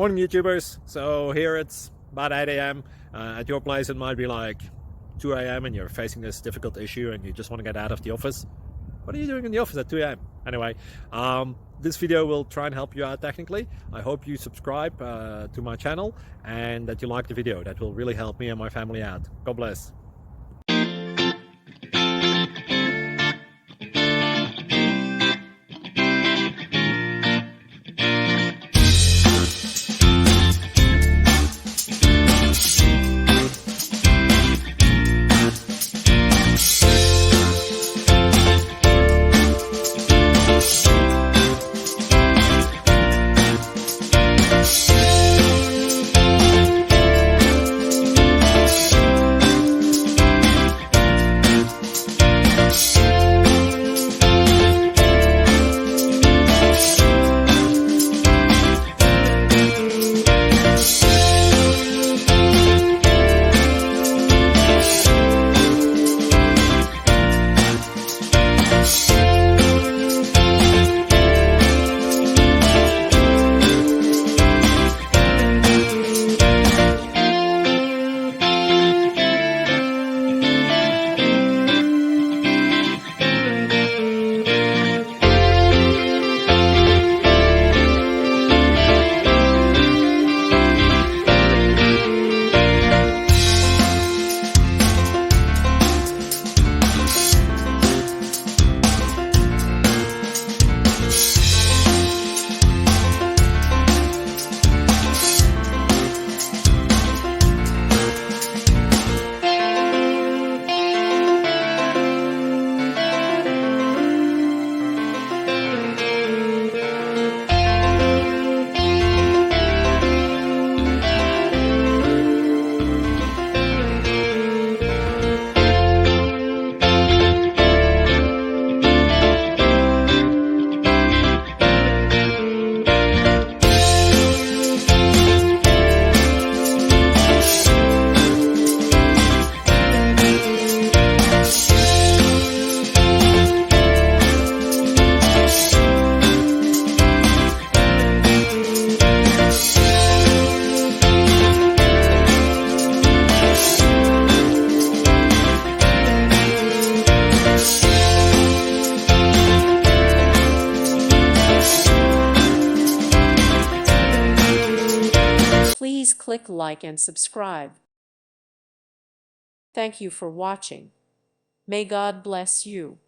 Morning YouTubers. So here it's about 8 a.m. At your place it might be like 2 a.m. and you're facing this difficult issue and you just want to get out of the office. What are you doing in the office at 2 a.m.? Anyway, this video will try and help you out technically. I hope you subscribe to my channel and that you like the video. That will really help me and my family out. God bless. Please click like and subscribe. Thank you for watching. May God bless you.